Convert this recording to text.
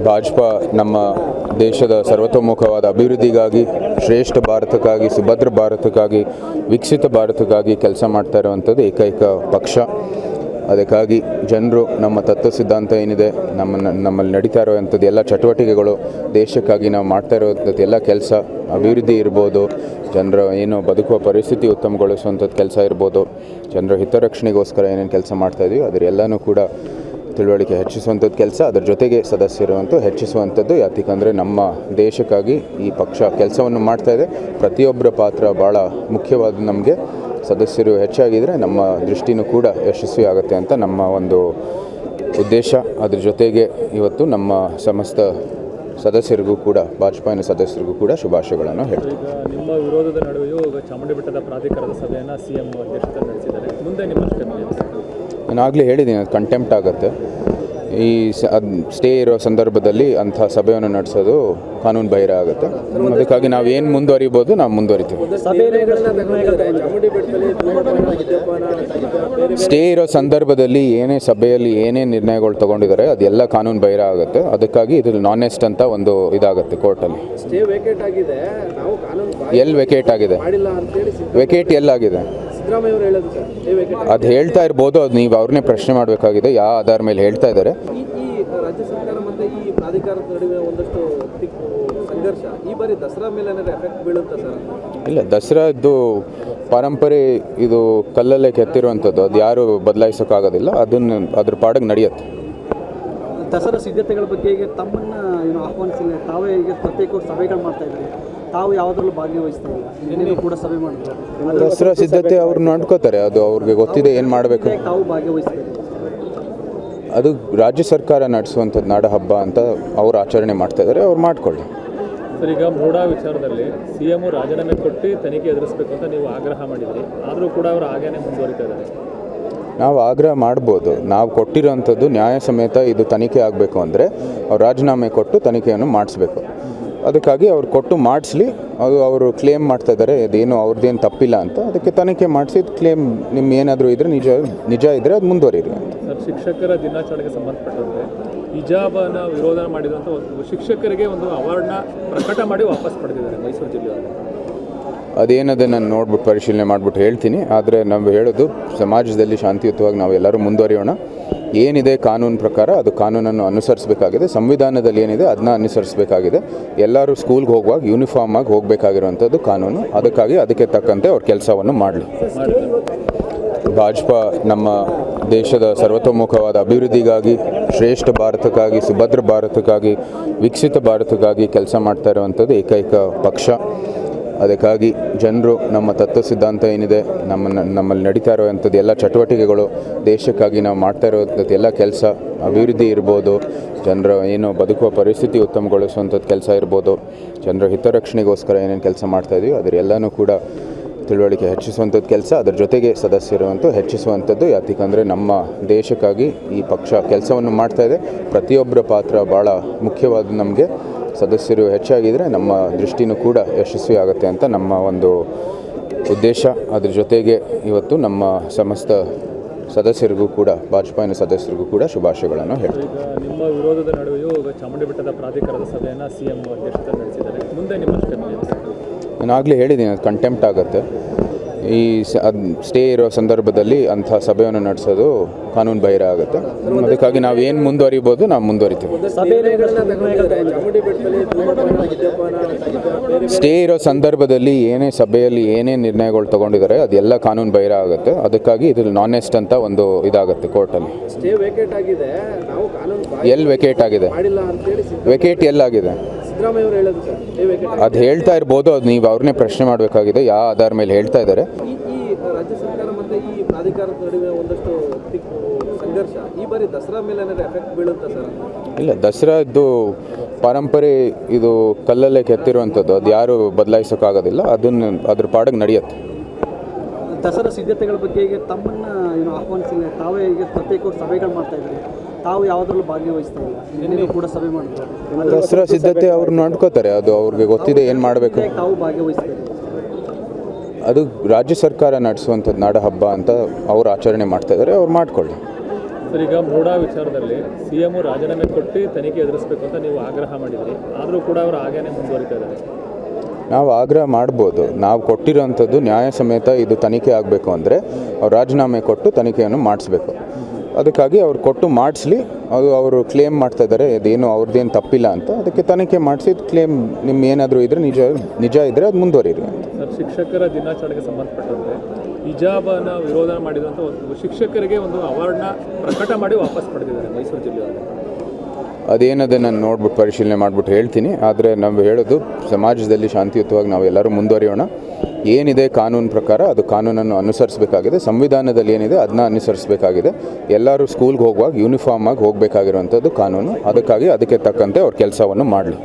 ಭಾಜಪಾ ನಮ್ಮ ದೇಶದ ಸರ್ವತೋಮುಖವಾದ ಅಭಿವೃದ್ಧಿಗಾಗಿ, ಶ್ರೇಷ್ಠ ಭಾರತಕ್ಕಾಗಿ, ಸುಭದ್ರ ಭಾರತಕ್ಕಾಗಿ, ವಿಕಸಿತ ಭಾರತಕ್ಕಾಗಿ ಕೆಲಸ ಮಾಡ್ತಾ ಇರುವಂಥದ್ದು ಏಕೈಕ ಪಕ್ಷ. ಅದಕ್ಕಾಗಿ ಜನರು ನಮ್ಮ ತತ್ವ ಸಿದ್ಧಾಂತ ಏನಿದೆ, ನಮ್ಮಲ್ಲಿ ನಡೀತಾ ಇರುವಂಥದ್ದು ಎಲ್ಲ ಚಟುವಟಿಕೆಗಳು, ದೇಶಕ್ಕಾಗಿ ನಾವು ಮಾಡ್ತಾ ಇರುವಂಥದ್ದು ಎಲ್ಲ ಕೆಲಸ, ಅಭಿವೃದ್ಧಿ ಇರ್ಬೋದು, ಜನರ ಏನು ಬದುಕುವ ಪರಿಸ್ಥಿತಿ ಉತ್ತಮಗೊಳಿಸುವಂಥದ್ದು ಕೆಲಸ ಇರ್ಬೋದು, ಜನರ ಹಿತರಕ್ಷಣೆಗೋಸ್ಕರ ಏನೇನು ಕೆಲಸ ಮಾಡ್ತಾಯಿದ್ವಿ ಅದರೆಲ್ಲನೂ ಕೂಡ ತಿಳುವಳಿಕೆ ಹೆಚ್ಚಿಸುವಂಥದ್ದು ಕೆಲಸ, ಅದರ ಜೊತೆಗೆ ಸದಸ್ಯರುವಂತೂ ಹೆಚ್ಚಿಸುವಂಥದ್ದು. ಯಾಕಂದರೆ ನಮ್ಮ ದೇಶಕ್ಕಾಗಿ ಈ ಪಕ್ಷ ಕೆಲಸವನ್ನು ಮಾಡ್ತಾಯಿದೆ. ಪ್ರತಿಯೊಬ್ಬರ ಪಾತ್ರ ಭಾಳ ಮುಖ್ಯವಾದ. ನಮಗೆ ಸದಸ್ಯರು ಹೆಚ್ಚಾಗಿದ್ದರೆ ನಮ್ಮ ದೃಷ್ಟಿನೂ ಕೂಡ ಯಶಸ್ವಿ ಆಗುತ್ತೆ ಅಂತ ನಮ್ಮ ಒಂದು ಉದ್ದೇಶ. ಅದ್ರ ಜೊತೆಗೆ ಇವತ್ತು ನಮ್ಮ ಸಮಸ್ತ ಸದಸ್ಯರಿಗೂ ಕೂಡ, ಭಾಜಪಾಯಿನ ಸದಸ್ಯರಿಗೂ ಕೂಡ ಶುಭಾಶಯಗಳನ್ನು ಹೇಳ್ತೀವಿ. ನಿಮ್ಮ ವಿರೋಧದ ನಡುವೆಯೂ ಚಾಮುಂಡಿ ಬೆಟ್ಟದ ಪ್ರಾಧಿಕಾರದ ಸಭೆಯನ್ನು CM ಅಧ್ಯಕ್ಷತೆ ನಡೆಸಿದ್ದಾರೆ. ಮುಂದೆ ನಿಮ್ಮ ನಾನು ಆಗಲೇ ಹೇಳಿದ್ದೀನಿ, ಅದು ಕಂಟೆಂಪ್ಟ್ ಆಗುತ್ತೆ. ಈ ಸ್ಟೇ ಇರೋ ಸಂದರ್ಭದಲ್ಲಿ ಅಂಥ ಸಭೆಯನ್ನು ನಡೆಸೋದು ಕಾನೂನು ಬಾಹಿರ ಆಗುತ್ತೆ. ಅದಕ್ಕಾಗಿ ನಾವು ಏನು ಮುಂದುವರಿಬೋದು ನಾವು ಮುಂದುವರಿತೀವಿ. ಸ್ಟೇ ಇರೋ ಸಂದರ್ಭದಲ್ಲಿ ಏನೇ ಸಭೆಯಲ್ಲಿ ಏನೇ ನಿರ್ಣಯಗಳು ತೊಗೊಂಡಿದ್ದಾರೆ ಅದೆಲ್ಲ ಕಾನೂನು ಬಾಹಿರ ಆಗುತ್ತೆ. ಅದಕ್ಕಾಗಿ ಇದು ನಾನೆಸ್ಟ್ ಅಂತ ಒಂದು ಇದಾಗುತ್ತೆ ಕೋರ್ಟಲ್ಲಿ. ಎಲ್ಲಿ ವೆಕೇಟ್ ಆಗಿದೆ? ವೆಕೇಟ್ ಎಲ್ಲಾಗಿದೆ ಅದು ಹೇಳ್ತಾ ಇರ್ಬೋದು. ಅದು ನೀವು ಅವ್ರನ್ನೇ ಪ್ರಶ್ನೆ ಮಾಡಬೇಕಾಗಿದೆ, ಯಾವ ಆಧಾರ ಮೇಲೆ ಹೇಳ್ತಾ ಇದ್ದಾರೆ. ರಾಜ್ಯ ಸರ್ಕಾರ ಮತ್ತು ಈ ಪ್ರಾಧಿಕಾರದ ನಡುವೆ ಒಂದಷ್ಟು ಸಂಘರ್ಷ ಈ ಬಾರಿ ದಸರಾ ಮೇಲೆ ಎಫೆಕ್ಟ್ ಬೀಳುತ್ತೆ ಸರ್? ಇಲ್ಲ, ದಸರಾದ್ದು ಪರಂಪರೆ ಇದು ಕಲ್ಲಲ್ಲೇ ಕೆತ್ತಿರುವಂಥದ್ದು, ಅದು ಯಾರು ಬದಲಾಯಿಸೋಕ್ಕಾಗೋದಿಲ್ಲ. ಅದನ್ನು ಅದ್ರ ಪಾಡಿಗೆ ನಡೆಯುತ್ತೆ. ದಸರಾ ಸಿದ್ಧತೆಗಳ ಬಗ್ಗೆ ಈಗ ತಮ್ಮನ್ನು ಆಹ್ವಾನಿಸಿಲ್ಲ, ತಾವೇ ಈಗ ಪ್ರತ್ಯೇಕ ಸಭೆಗಳು ಮಾಡ್ತಾ ಇದ್ದಾರೆ, ತಾವು ಯಾವುದ್ರಲ್ಲೂ ಭಾಗವಹಿಸ್ತಾ ಇಲ್ಲ, ನಿನ್ನೆ ಕೂಡ ಸಭೆ ಮಾಡಿದ್ರು. ದಸರಾ ಸಿದ್ಧತೆ ಅವ್ರು ನೋಡ್ಕೋತಾರೆ, ಅದು ಅವ್ರಿಗೆ ಗೊತ್ತಿದೆ ಏನು ಮಾಡಬೇಕು. ತಾವು ಭಾಗವಹಿಸ್ತಾರೆ, ಅದು ರಾಜ್ಯ ಸರ್ಕಾರ ನಡೆಸುವಂಥದ್ದು ನಾಡ ಹಬ್ಬ ಅಂತ ಅವ್ರು ಆಚರಣೆ ಮಾಡ್ತಾ ಇದ್ದಾರೆ, ಅವ್ರು ಮಾಡ್ಕೊಳ್ಳಿ. ಸರ್, ಈಗ ಮೂಡಾ ವಿಚಾರದಲ್ಲಿ CM ರಾಜೀನಾಮೆ ಕೊಟ್ಟು ತನಿಖೆ ಎದುರಿಸಬೇಕು ಅಂತ ನೀವು ಆಗ್ರಹ ಮಾಡಿದ್ರಿ, ಆದರೂ ಕೂಡ ಅವರು ಹಾಗೇನೆ ಮುಂದುವರಿತಾ ಇದ್ದಾರೆ. ನಾವು ಆಗ್ರಹ ಮಾಡ್ಬೋದು. ನಾವು ಕೊಟ್ಟಿರೋಂಥದ್ದು ನ್ಯಾಯ ಸಮೇತ ಇದು ತನಿಖೆ ಆಗಬೇಕು ಅಂದರೆ ಅವ್ರು ರಾಜೀನಾಮೆ ಕೊಟ್ಟು ತನಿಖೆಯನ್ನು ಮಾಡಿಸ್ಬೇಕು. ಅದಕ್ಕಾಗಿ ಅವ್ರು ಕೊಟ್ಟು ಮಾಡಿಸ್ಲಿ. ಅದು ಅವರು ಕ್ಲೇಮ್ ಮಾಡ್ತಾ ಇದ್ದಾರೆ ಅದೇನು ಅವ್ರದ್ದೇನು ತಪ್ಪಿಲ್ಲ ಅಂತ. ಅದಕ್ಕೆ ತನಿಖೆ ಮಾಡಿಸಿ ಕ್ಲೇಮ್ ನಿಮ್ಮ ಏನಾದರೂ ಇದ್ದರೆ ನಿಜ ಇದ್ದರೆ ಅದು ಮುಂದುವರಿರಿ ಅಂತ. ಸರ್, ಶಿಕ್ಷಕರ ದಿನಾಚರಣೆಗೆ ಸಂಬಂಧಪಟ್ಟಂತೆ ಹಿಜಾಬನ್ನು ವಿರೋಧ ಮಾಡಿದಂಥ ಒಂದು ಶಿಕ್ಷಕರಿಗೆ ಒಂದು ಅವಾರ್ಡ್ನ ಪ್ರಕಟ ಮಾಡಿ ವಾಪಸ್ ಪಡೆದಿದ್ದಾರೆ ಮೈಸೂರು ಜಿಲ್ಲೆಯವರು. ಅದೇನದೆ ನಾನು ನೋಡ್ಬಿಟ್ಟು ಪರಿಶೀಲನೆ ಮಾಡಿಬಿಟ್ಟು ಹೇಳ್ತೀನಿ. ಆದರೆ ನಾವು ಹೇಳೋದು ಸಮಾಜದಲ್ಲಿ ಶಾಂತಿಯುತವಾಗಿ ನಾವೆಲ್ಲರೂ ಮುಂದುವರಿಯೋಣ. ಏನಿದೆ ಕಾನೂನು ಪ್ರಕಾರ ಅದು ಕಾನೂನನ್ನು ಅನುಸರಿಸಬೇಕಾಗಿದೆ. ಸಂವಿಧಾನದಲ್ಲಿ ಏನಿದೆ ಅದನ್ನ ಅನುಸರಿಸಬೇಕಾಗಿದೆ. ಎಲ್ಲರೂ ಸ್ಕೂಲ್ಗೆ ಹೋಗುವಾಗ ಯೂನಿಫಾರ್ಮ್ ಆಗಿ ಹೋಗಬೇಕಾಗಿರುವಂಥದ್ದು ಕಾನೂನು. ಅದಕ್ಕೆ ತಕ್ಕಂತೆ ಅವ್ರ ಕೆಲಸವನ್ನು ಮಾಡಲಿ. ಭಾಜಪಾ ನಮ್ಮ ದೇಶದ ಸರ್ವತೋಮುಖವಾದ ಅಭಿವೃದ್ಧಿಗಾಗಿ, ಶ್ರೇಷ್ಠ ಭಾರತಕ್ಕಾಗಿ, ಸುಭದ್ರ ಭಾರತಕ್ಕಾಗಿ, ವಿಕಸಿತ ಭಾರತಕ್ಕಾಗಿ ಕೆಲಸ ಮಾಡ್ತಾ ಇರುವಂಥದ್ದು ಏಕೈಕ ಪಕ್ಷ. ಅದಕ್ಕಾಗಿ ಜನರು ನಮ್ಮ ತತ್ವ ಸಿದ್ಧಾಂತ ಏನಿದೆ, ನಮ್ಮಲ್ಲಿ ನಡೀತಾ ಇರುವಂಥದ್ದು ಎಲ್ಲ ಚಟುವಟಿಕೆಗಳು, ದೇಶಕ್ಕಾಗಿ ನಾವು ಮಾಡ್ತಾ ಇರುವಂಥದ್ದು ಎಲ್ಲ ಕೆಲಸ, ಅಭಿವೃದ್ಧಿ ಇರ್ಬೋದು, ಜನರ ಏನು ಬದುಕುವ ಪರಿಸ್ಥಿತಿ ಉತ್ತಮಗೊಳಿಸುವಂಥದ್ದು ಕೆಲಸ ಇರ್ಬೋದು, ಜನರ ಹಿತರಕ್ಷಣೆಗೋಸ್ಕರ ಏನೇನು ಕೆಲಸ ಮಾಡ್ತಾಯಿದ್ವಿ ಅದರೆಲ್ಲನೂ ಕೂಡ ತಿಳುವಳಿಕೆ ಹೆಚ್ಚಿಸುವಂಥದ್ದು ಕೆಲಸ, ಅದರ ಜೊತೆಗೆ ಸದಸ್ಯರುವಂತೂ ಹೆಚ್ಚಿಸುವಂಥದ್ದು. ಯಾಕಂದರೆ ನಮ್ಮ ದೇಶಕ್ಕಾಗಿ ಈ ಪಕ್ಷ ಕೆಲಸವನ್ನು ಮಾಡ್ತಾಯಿದೆ. ಪ್ರತಿಯೊಬ್ಬರ ಪಾತ್ರ ಭಾಳ ಮುಖ್ಯವಾದ. ನಮಗೆ ಸದಸ್ಯರು ಹೆಚ್ಚಾಗಿದ್ದರೆ ನಮ್ಮ ದೃಷ್ಟಿನೂ ಕೂಡ ಯಶಸ್ವಿ ಆಗುತ್ತೆ ಅಂತ ನಮ್ಮ ಒಂದು ಉದ್ದೇಶ. ಅದ್ರ ಜೊತೆಗೆ ಇವತ್ತು ನಮ್ಮ ಸಮಸ್ತ ಸದಸ್ಯರಿಗೂ ಕೂಡ, ಭಾಜಪಾಯಿನ ಸದಸ್ಯರಿಗೂ ಕೂಡ ಶುಭಾಶಯಗಳನ್ನು ಹೇಳ್ತೀವಿ. ನಿಮ್ಮ ವಿರೋಧದ ನಡುವೆಯೂ ಚಾಮುಂಡಿ ಬೆಟ್ಟದ ಪ್ರಾಧಿಕಾರದ ಸಭೆಯನ್ನು CM ಅಧ್ಯಕ್ಷತೆ ನಡೆಸಿದ್ದಾರೆ. ಮುಂದೆ ನಿಮ್ಮ ನಾನು ಆಗಲೇ ಹೇಳಿದ್ದೀನಿ, ಅದು ಕಂಟೆಂಪ್ಟ್ ಆಗುತ್ತೆ. ಈ ಸ್ಟೇ ಇರೋ ಸಂದರ್ಭದಲ್ಲಿ ಅಂಥ ಸಭೆಯನ್ನು ನಡೆಸೋದು ಕಾನೂನು ಬಾಹಿರ ಆಗುತ್ತೆ. ಅದಕ್ಕಾಗಿ ನಾವು ಏನು ಮುಂದುವರಿಬೋದು ನಾವು ಮುಂದುವರಿತೀವಿ. ಸ್ಟೇ ಇರೋ ಸಂದರ್ಭದಲ್ಲಿ ಏನೇ ಸಭೆಯಲ್ಲಿ ಏನೇ ನಿರ್ಣಯಗಳು ತೊಗೊಂಡಿದ್ದಾರೆ ಅದೆಲ್ಲ ಕಾನೂನು ಬಾಹಿರ ಆಗುತ್ತೆ. ಅದಕ್ಕಾಗಿ ಇದು ನಾನೆಸ್ಟ್ ಅಂತ ಒಂದು ಇದಾಗುತ್ತೆ ಕೋರ್ಟಲ್ಲಿ. ಎಲ್ಲಿ ವೆಕೇಟ್ ಆಗಿದೆ? ವೆಕೇಟ್ ಎಲ್ಲಾಗಿದೆ? ಅದು ಹೇಳ್ತಾ ಇರ್ಬೋದು. ಅದು ನೀವು ಅವ್ರನ್ನೇ ಪ್ರಶ್ನೆ ಮಾಡಬೇಕಾಗಿದೆ, ಯಾವ ಆಧಾರ ಮೇಲೆ ಹೇಳ್ತಾ ಇದ್ದಾರೆ. ರಾಜ್ಯ ಸರ್ಕಾರ ಮತ್ತು ಈ ಪ್ರಾಧಿಕಾರದ ನಡುವೆ ಒಂದಷ್ಟು ಸಂಘರ್ಷ ಈ ಬಾರಿ ದಸರಾ ಮೇಲೆ ಎಫೆಕ್ಟ್ ಬೀಳುತ್ತೆ ಸರ್? ಇಲ್ಲ, ದಸರಾದ್ದು ಪರಂಪರೆ ಇದು ಕಲ್ಲಲ್ಲೇ ಕೆತ್ತಿರುವಂಥದ್ದು, ಅದು ಯಾರು ಬದಲಾಯಿಸೋಕ್ಕಾಗೋದಿಲ್ಲ. ಅದನ್ನು ಅದ್ರ ಪಾಡಿಗೆ ನಡೆಯುತ್ತೆ. ದಸರಾ ಸಿದ್ಧತೆಗಳ ಬಗ್ಗೆ ಈಗ ತಮ್ಮನ್ನು ಆಹ್ವಾನಿಸಿಲ್ಲ, ತಾವೇ ಈಗ ಪ್ರತ್ಯೇಕ ಸಭೆಗಳು ಮಾಡ್ತಾ ಇದ್ದಾರೆ, ತಾವು ಯಾವುದ್ರಲ್ಲೂ ಭಾಗವಹಿಸ್ತಾ ಇಲ್ಲ, ನಿನ್ನೆ ಕೂಡ ಸಭೆ ಮಾಡಿದ್ರು. ದಸರಾ ಸಿದ್ಧತೆ ಅವ್ರು ನೋಡ್ಕೋತಾರೆ, ಅದು ಅವ್ರಿಗೆ ಗೊತ್ತಿದೆ ಏನು ಮಾಡಬೇಕು. ತಾವು ಭಾಗವಹಿಸ್ತಾರೆ, ಅದು ರಾಜ್ಯ ಸರ್ಕಾರ ನಡೆಸುವಂಥದ್ದು ನಾಡ ಹಬ್ಬ ಅಂತ ಅವ್ರು ಆಚರಣೆ ಮಾಡ್ತಾ ಇದ್ದಾರೆ, ಅವ್ರು ಮಾಡ್ಕೊಳ್ಳಿ. ಸರ್, ಈಗ ಮೂಡಾ ವಿಚಾರದಲ್ಲಿ CM ರಾಜೀನಾಮೆ ಕೊಟ್ಟು ತನಿಖೆ ಎದುರಿಸಬೇಕು ಅಂತ ನೀವು ಆಗ್ರಹ ಮಾಡಿದ್ರಿ, ಆದರೂ ಕೂಡ ಅವರು ಹಾಗೇನೆ ಮುಂದುವರಿತಾ ಇದ್ದಾರೆ. ನಾವು ಆಗ್ರಹ ಮಾಡ್ಬೋದು. ನಾವು ಕೊಟ್ಟಿರೋಂಥದ್ದು ನ್ಯಾಯ ಸಮೇತ ಇದು ತನಿಖೆ ಆಗಬೇಕು ಅಂದರೆ ಅವ್ರು ರಾಜೀನಾಮೆ ಕೊಟ್ಟು ತನಿಖೆಯನ್ನು ಮಾಡಿಸ್ಬೇಕು. ಅದಕ್ಕಾಗಿ ಅವ್ರು ಕೊಟ್ಟು ಮಾಡಿಸ್ಲಿ. ಅದು ಅವರು ಕ್ಲೇಮ್ ಮಾಡ್ತಾ ಇದ್ದಾರೆ ಅದೇನು ಅವ್ರದ್ದೇನು ತಪ್ಪಿಲ್ಲ ಅಂತ. ಅದಕ್ಕೆ ತನಿಖೆ ಮಾಡಿಸಿ ಕ್ಲೇಮ್ ನಿಮ್ಮ ಏನಾದರೂ ಇದ್ದರೆ ನಿಜ ಇದ್ದರೆ ಅದು ಮುಂದುವರಿರಿ ಅಂತ. ಸರ್, ಶಿಕ್ಷಕರ ದಿನಾಚರಣೆಗೆ ಸಂಬಂಧಪಟ್ಟಂತೆ ಹಿಜಾಬನ್ನು ವಿರೋಧ ಮಾಡಿದಂಥ ಒಂದು ಶಿಕ್ಷಕರಿಗೆ ಒಂದು ಅವಾರ್ಡ್ನ ಪ್ರಕಟ ಮಾಡಿ ವಾಪಸ್ ಪಡೆದಿದ್ದಾರೆ ಮೈಸೂರು ಜಿಲ್ಲೆಯಲ್ಲಿ. ಅದೇನದೆ ನಾನು ನೋಡ್ಬಿಟ್ಟು ಪರಿಶೀಲನೆ ಮಾಡಿಬಿಟ್ಟು ಹೇಳ್ತೀನಿ. ಆದರೆ ನಾವು ಹೇಳೋದು ಸಮಾಜದಲ್ಲಿ ಶಾಂತಿಯುತವಾಗಿ ನಾವು ಎಲ್ಲರೂ ಮುಂದುವರಿಯೋಣ. ಏನಿದೆ ಕಾನೂನು ಪ್ರಕಾರ ಅದು ಕಾನೂನನ್ನು ಅನುಸರಿಸಬೇಕಾಗಿದೆ. ಸಂವಿಧಾನದಲ್ಲಿ ಏನಿದೆ ಅದನ್ನ ಅನುಸರಿಸಬೇಕಾಗಿದೆ. ಎಲ್ಲರೂ ಸ್ಕೂಲ್ಗೆ ಹೋಗುವಾಗ ಯೂನಿಫಾರ್ಮ್ ಆಗಿ ಹೋಗಬೇಕಾಗಿರುವಂಥದ್ದು ಕಾನೂನು. ಅದಕ್ಕೆ ತಕ್ಕಂತೆ ಅವ್ರ ಕೆಲಸವನ್ನು ಮಾಡಲಿ.